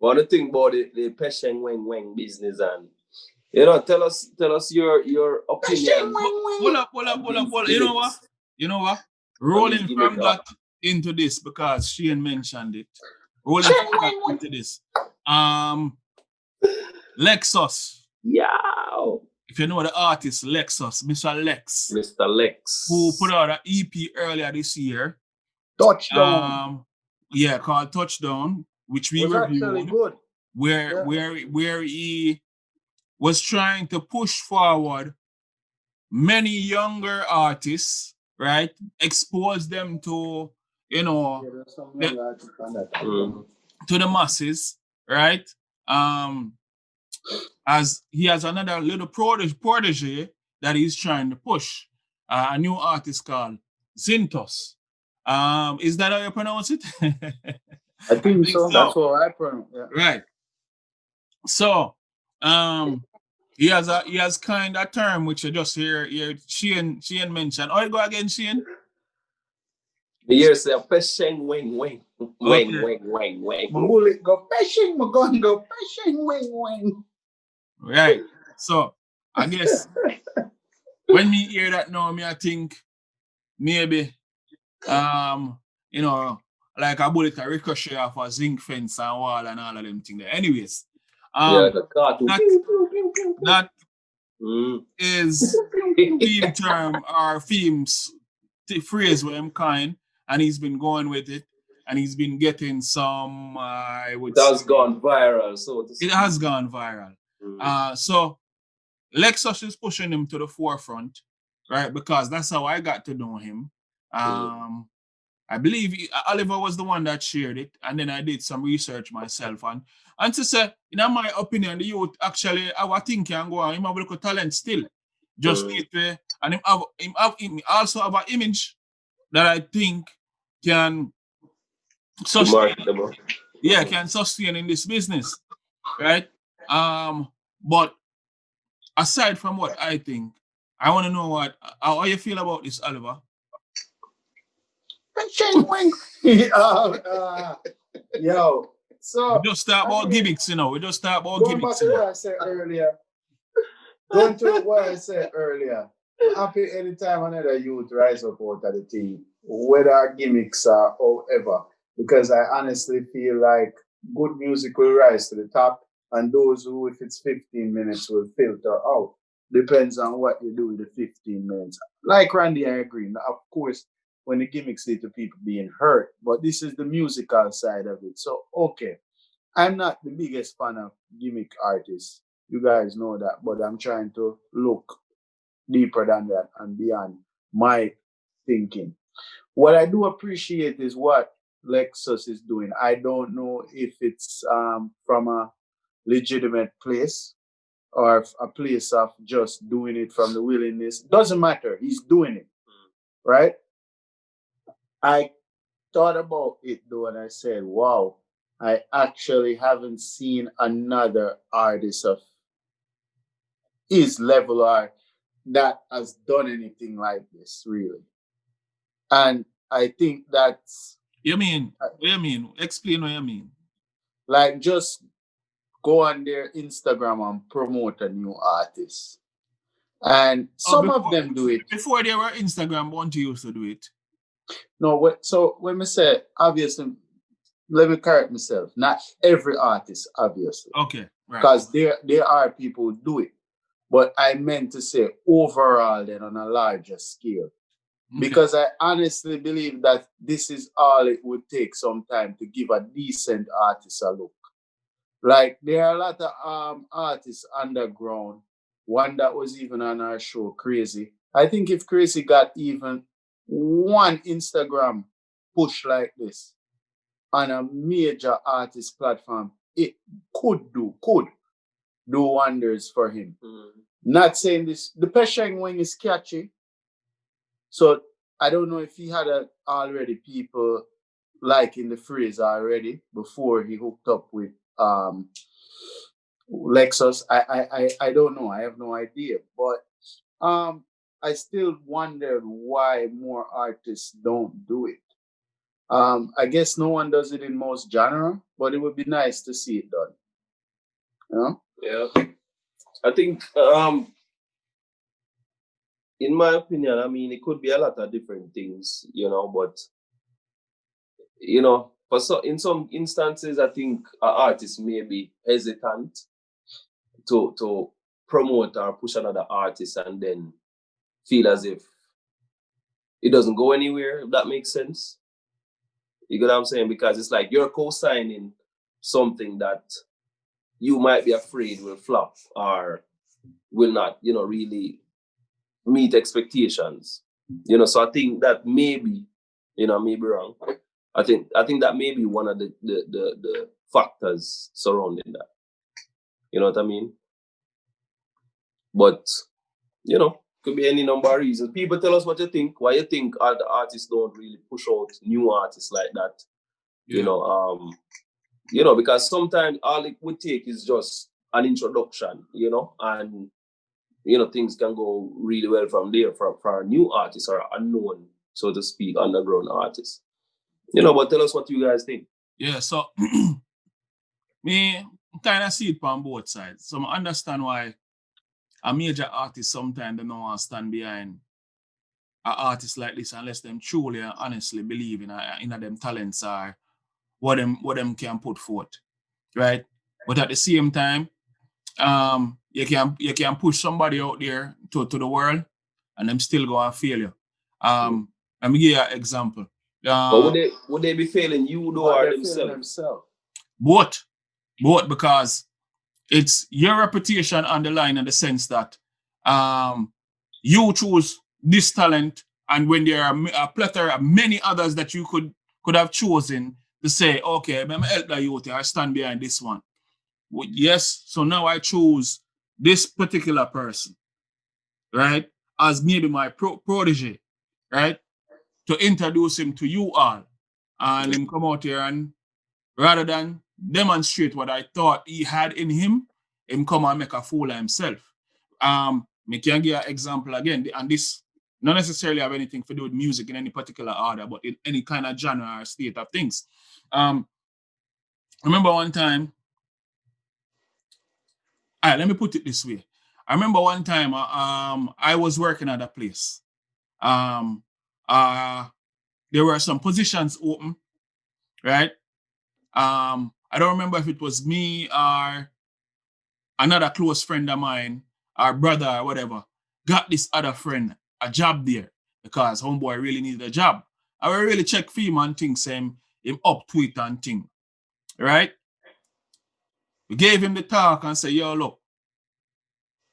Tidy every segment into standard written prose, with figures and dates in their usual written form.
What do you think about the Pesheng Weng Weng business? And tell us your opinion. Hold up. You know what? Rolling from that into this, because Shane mentioned it. Rolling from that into this. Lexx. Yeah. If you know the artist Lexx, Mr. Lexx. Mr. Lexx. Who put out an EP earlier this year. Touchdown. Yeah, called Touchdown, which we reviewed. Good. Where he was trying to push forward many younger artists, right? Expose them to, to the masses, right? As he has another little protege that he's trying to push, a new artist called Zinthos. Is that how you pronounce it? I think so. That's what I pronounce. Yeah. Right. So, he has kind of term which you just hear Shane mentioned. Oh, go again, Shane. The year say Pesheng Weng Weng. Weng. My bullet go fishing, my gun go fishing, wing. Right. So I guess when me hear that now, I think maybe like a bullet can ricochet off a zinc fence and wall and all of them things there. Anyways. That is theme term or themes phrase where I'm kind, and he's been going with it, and he's been getting some it has gone viral. So it has gone viral. So Lexx is pushing him to the forefront, right? Because that's how I got to know him. I believe Oliver was the one that shared it, and then I did some research myself. And to say, in my opinion, the youth actually I think can go on. He have a little talent still. Just need to, and he also have an image that I think can sustain. Yeah, can sustain in this business. Right? But aside from what I think, I want to know how you feel about this, Oliver. Yo, so we just start about gimmicks, We just start about going gimmicks. Back to what I said earlier. Going to what I said earlier. I'm happy anytime another youth rise up out of the team, whether gimmicks or however, because I honestly feel like good music will rise to the top, and those who, if it's 15 minutes, will filter out. Depends on what you do with the 15 minutes. Like Randy, I agree. Now, of course, when the gimmicks lead to people being hurt, but this is the musical side of it. So, okay, I'm not the biggest fan of gimmick artists. You guys know that, but I'm trying to look deeper than that and beyond my thinking. What I do appreciate is what Lexx is doing. I don't know if it's from a legitimate place or a place of just doing it from the willingness. Doesn't matter. He's doing it, right? I thought about it though, and I said, wow, I actually haven't seen another artist of his level or that has done anything like this, really. And I think that's... What do you mean? Explain what you mean. Like, just go on their Instagram and promote a new artist. And some of them do it. Before they were Instagram, won't you used to do it? No, so when I say, obviously, let me correct myself. Not every artist, obviously. Okay, right. Because there are people who do it. But I meant to say overall then on a larger scale. Okay. Because I honestly believe that this is all it would take sometime to give a decent artist a look. Like, there are a lot of artists underground. One that was even on our show, Crazy. I think if Crazy got even one Instagram push like this on a major artist platform, it could do wonders for him. Not saying this, the Pesheng Weng is catchy. So I don't know if he had already people liking the phrase already before he hooked up with Lexx. I don't know. I have no idea. But I still wondered why more artists don't do it. I guess no one does it in most genre, but it would be nice to see it done. You know? Yeah. I think in my opinion, I mean, it could be a lot of different things, but in some instances, I think an artist may be hesitant to promote or push another artist and then feel as if it doesn't go anywhere, if that makes sense. You get what I'm saying? Because it's like you're co-signing something that you might be afraid will flop or will not, really meet expectations. So I think that maybe, I may be wrong. I think that may be one of the factors surrounding that. You know what I mean? But could be any number of reasons. People tell us what you think. Why you think other artists don't really push out new artists like that? Yeah. Because sometimes all it would take is just an introduction, and things can go really well from there for a new artist or unknown, so to speak, underground artist. But tell us what you guys think. Yeah, so me kind of see it from both sides. So I understand why a major artist sometimes they don't want to stand behind an artist like this unless them truly and honestly believe in them talents or what them can put forth, right? But at the same time, you can push somebody out there to the world and them still go and fail you. Let me give you an example. But would they be failing you though or themselves? Both, because it's your reputation on the line in the sense that you choose this talent, and when there are a plethora of many others that you could have chosen to say, okay, I'm help the youth, I stand behind this one. Well, yes, so now I choose this particular person, right, as maybe my protege, right, to introduce him to you all, and him come out here and rather than demonstrate what I thought he had in him come and make a fool of himself. Me can give an example again, and this not necessarily have anything to do with music in any particular order, but in any kind of genre or state of things. I remember one time, let me put it this way. I remember one time I was working at a place. Um, there were some positions open, right? I don't remember if it was me or another close friend of mine, our brother or whatever, got this other friend a job there because homeboy really needed a job. I will really check for him and things, him up to it and thing, right? We gave him the talk and say, yo, look,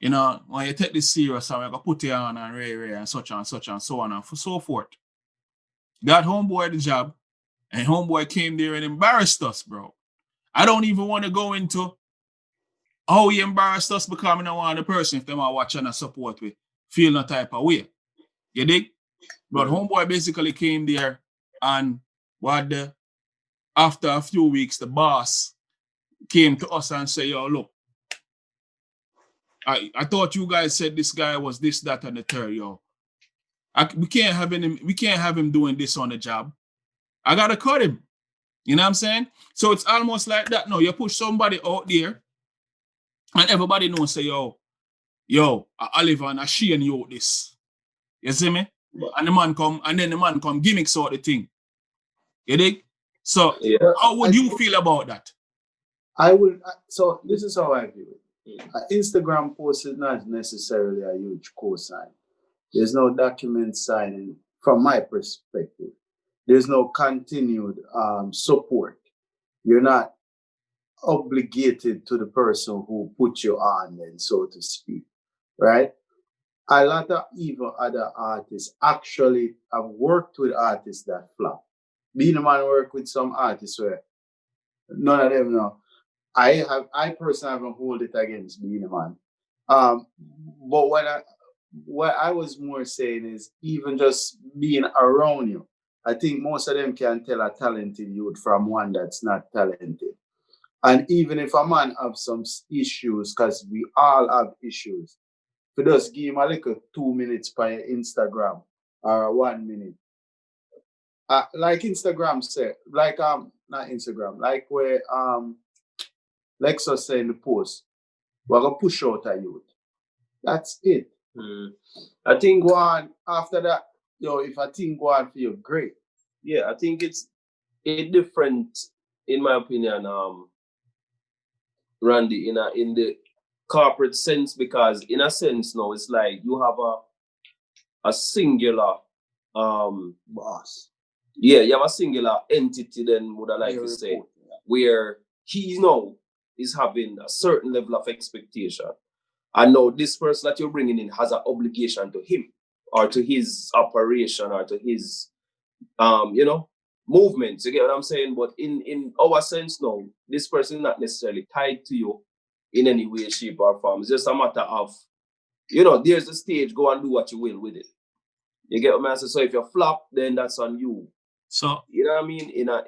when you take this serious, I'm going to put you on and ray and such and such and so on and so forth. Got homeboy the job, and homeboy came there and embarrassed us, bro. I don't even want to go into how he embarrassed us because I don't want the person, if they want to watch and support with, feel no type of way. You dig? But homeboy basically came there and after a few weeks, the boss came to us and said, yo, look, I thought you guys said this guy was this, that, and the third, yo. We can't have him doing this on the job. I gotta cut him. You know what I'm saying? So it's almost like that. No, you push somebody out there and everybody knows, say, yo, Oliver and Shane you this. You see me? And then the man come gimmicks out the thing. You dig? So how would you feel about that? So this is how I view it. An Instagram post is not necessarily a huge cosign. There's no document signing from my perspective. There's no continued support. You're not obligated to the person who put you on, then, so to speak, right? A lot of even other artists actually have worked with artists that flop. Being a man work with some artists where none of them know. I personally haven't hold it against being a man. But what I was more saying is even just being around you, I think most of them can tell a talented youth from one that's not talented. And even if a man have some issues, because we all have issues, if you just give him a little 2 minutes by Instagram or 1 minute, like Instagram say, like not Instagram, like where Lexus say in the post, we're gonna push out a youth. That's it. I think Go on after that, if I think go on for you, great. Yeah, I think it's a different, in my opinion, Randy, in the corporate sense, because in a sense now it's like you have a singular Boss. yeah, you have a singular entity then, would I like to say, where he now is having a certain level of expectation. And now this person that you're bringing in has an obligation to him or to his operation or to his movements. You get what I'm saying? But in our sense now, this person is not necessarily tied to you in any way, shape, or form. It's just a matter of, there's the stage, go and do what you will with it. You get what I'm saying? So if you flop, then that's on you. So you know what I mean? I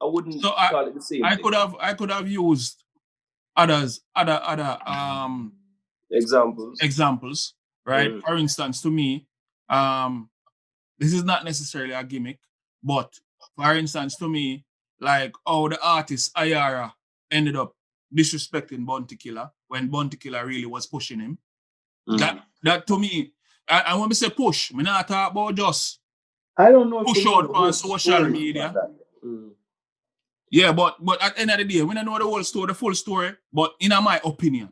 wouldn't call it the same I thing. I could have used other examples, right? For instance, to me, this is not necessarily a gimmick, but for instance, to me, like how the artist Ayara ended up disrespecting Bounty Killer when Bounty Killer really was pushing him. That to me, I want to say push. Me not talk about just I don't know push out on social media. Yeah, but at the end of the day, we don't know the whole story, the full story. But in my opinion,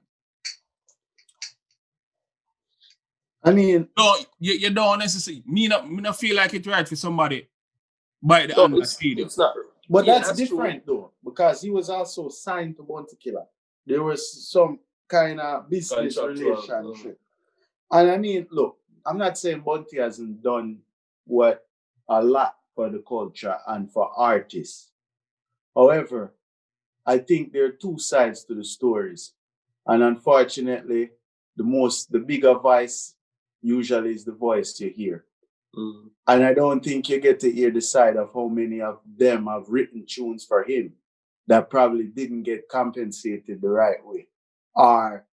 I mean, no, you don't necessarily. Me not feel like it's right for somebody by the hand that feed you. It's not. But that's different though, because he was also signed to Bounty Killer. There was some kind of business relationship. And I mean, look, I'm not saying Bounty hasn't done what a lot for the culture and for artists. However, I think there are two sides to the stories. And unfortunately, the bigger voice usually is the voice you hear. And I don't think you get to hear the side of how many of them have written tunes for him that probably didn't get compensated the right way, or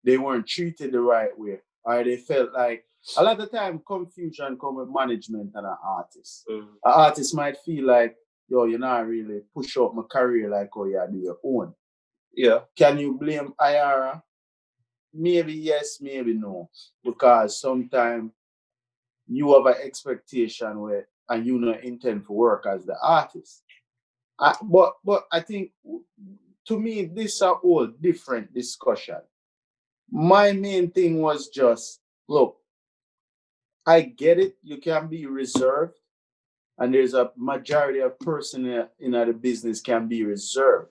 they weren't treated the right way, or they felt like a lot of time confusion come with management and an artist. An artist might feel like, you're not really push up my career like how you do your own. Yeah. Can you blame Ayara? Maybe yes, maybe no. Because sometimes you have an expectation where and you not intend to work as the artist. But I think to me this is a whole different discussion. My main thing was just, look, I get it, you can be reserved, and there's a majority of person in the business can be reserved.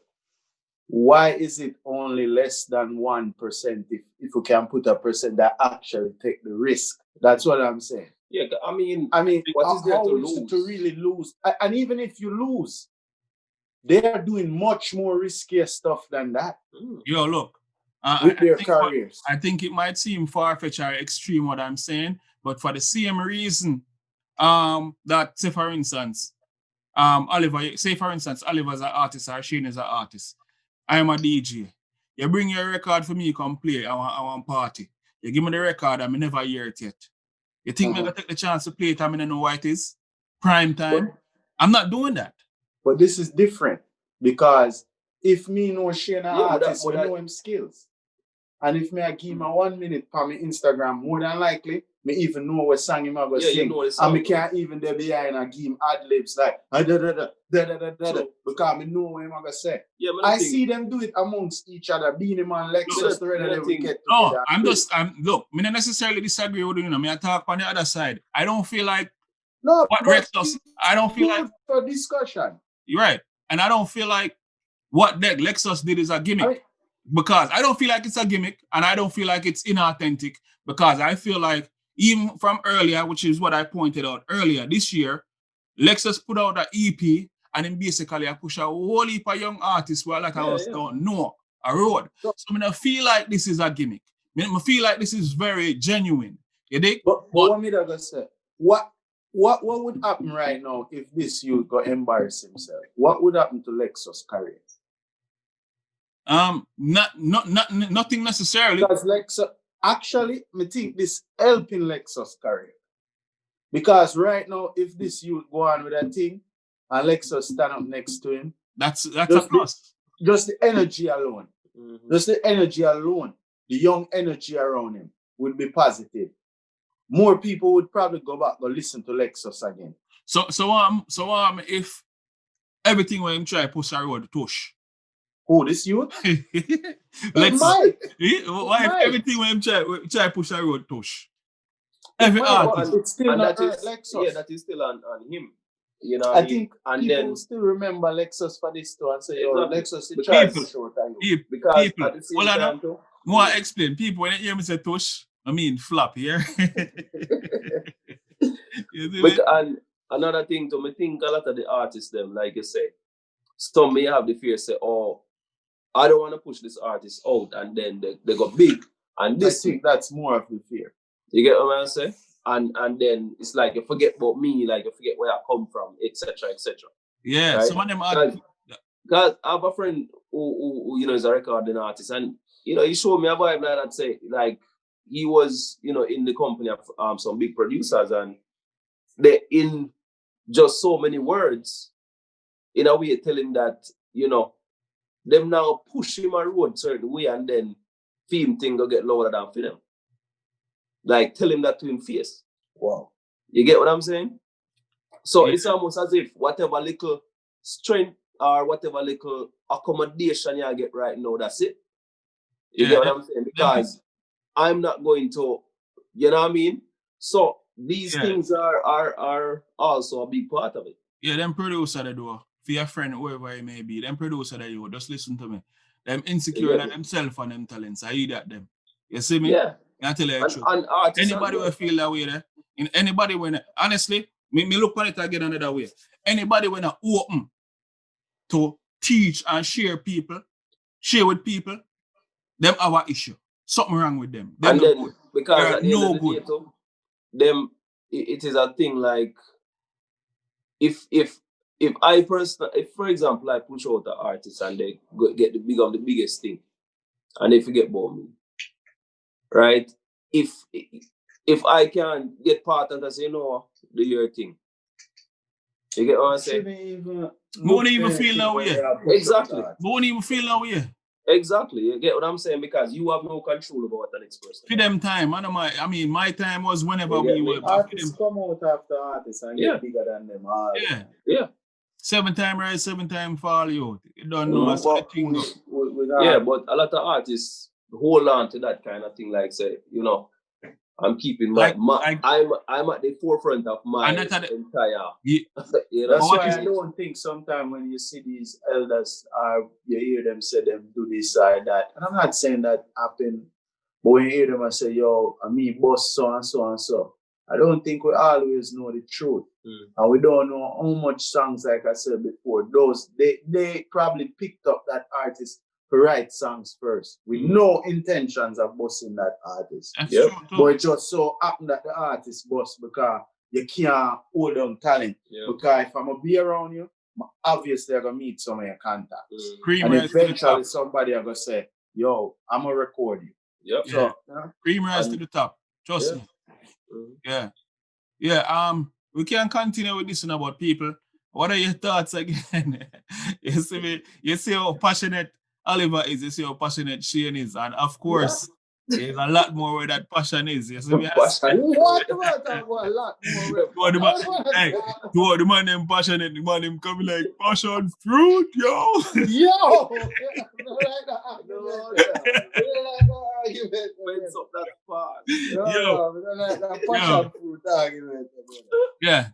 Why is it only less than 1% if you can put a person that actually take the risk? That's what I'm saying. Yeah, I mean, what is there to lose? To really lose? And even if you lose, they are doing much more riskier stuff than that. Yo, look, with their careers. I think it might seem far-fetched or extreme what I'm saying, but for the same reason, that say for instance, Oliver's an artist or Shane is an artist. I'm a DJ. You bring your record for me, come play. I want party. You give me the record, I never hear it yet. You think I'm gonna take the chance to play it? I don't know what it is. Prime time. I'm not doing that. But this is different because if me know Shane an artist, we know him skills. And if me I give him a 1 minute on my Instagram, more than likely, me even know what song him I go sing. And me can't even there behind and give him ad libs like because me know what him I go say. Yeah, I see them do it amongst each other, Beenie Man, Lexus, we get together. Look, me not necessarily disagree with you. Me I talk on the other side. I don't feel like I don't feel like for discussion. You're right. And I don't feel like what Lexus did is a gimmick. Because I don't feel like it's a gimmick and I don't feel like it's inauthentic, because I feel like even from earlier, which is what I pointed out earlier this year, Lexus put out an EP and then basically I push a whole heap of young artists where like I was don't know a road. So I don't feel like this is a gimmick. I feel like this is very genuine. You dig? But what me gonna say? What would happen right now if this youth go embarrass himself? What would happen to Lexus' career? Nothing necessarily. Because Lexus, actually, I think this helping Lexus career. Because right now, if this youth go on with that thing, and Lexus stand up next to him, that's a just plus. just the energy alone, just the energy alone, the young energy around him would be positive. More people would probably go back and listen to Lexus again. So if everything when him try push a road tush. Who, this youth? Lexus. Might. Why if everything when him try push a road tush? Every artist. It's still and not that is Lexus. yeah, that is still on him. You know, I think and people then still remember Lexus for this too and say, "Yo, exactly. Lexus, it tries People. to show time." Because People. at the same Well, time, too, more explain. People when they hear me say tush, I mean flap here. You see me? and another thing to me think a lot of the artists them, like you say, some may have the fear say, oh, I don't want to push this artist out, and then they go big. And I this think that's more of the fear. you get what I'm saying? And then it's like you forget about me, like you forget where I come from, etc. etc. Yeah, right? some of them artists. Because I have a friend who you know is a recording artist, and you know he showed me a vibe like that. Say like he was in the company of some big producers, and they in just so many words, in a way, tell him that them now push him a road certain way, and then film thing go get louder than for them. Like tell him that to him face. Wow. You get what I'm saying? So Yeah. it's almost as if whatever little strength or whatever little accommodation you get right now, that's it. You get what I'm saying? Because I'm not going to, you know what I mean? So these things are also a big part of it. Yeah, them producer they do. For your friend, whoever it may be, them producer that you just listen to me. Them insecure in themselves and them talents. I hear that them. You see me? Yeah. I tell you the truth. And artists Anybody will feel that way there. In anybody when honestly, me look on it again another way. Anybody when are open to teach and share with people, them our issue. Something wrong with them. And then because at the end no of the good. day, too, them it is a thing like if I personally, if for example I push out an artist and they get the biggest thing, and they forget about me, right? If I can get part of that, say no, do your thing. You get what I'm saying? Won't even feel that way. Exactly. Won't even feel that way. Exactly. You get what I'm saying? Because you have no control over what the next person. For them time, I mean, my time was whenever we were. Artists come out after artists and get bigger than them. Yeah. 7 time rise, 7 time fall, you don't know. Yeah, but a lot of artists hold on to that kind of thing, like say, I'm keeping I'm at the forefront of my entire. Yeah. That's why I don't think sometimes when you see these elders, you hear them say them do this or that, and I'm not saying that happen, but when you hear them and say, "Yo, me boss so and so and so," I don't think we always know the truth, and we don't know how much songs, like I said before, those they probably picked up that artist to write songs first with no intentions of bossing that artist. Yep. But it just so happened that the artist boss because you can't hold on talent. Because if I'm going to be around you, obviously I'm going to meet some of your contacts. And eventually somebody are going to say, yo, I'm going to record you. Yep. So, cream rise to the top. Trust me. Yeah. Yeah. We can continue with this one about people. What are your thoughts again? You see me? You see how passionate Oliver is, you see how passionate Shane is, and of course, there's a lot more where that passion is. You see me? What about a lot more? The man them passionate, the man them coming like passion fruit, yo. Yo! We don't like that argument. We don't like that passion fruit argument. Yeah.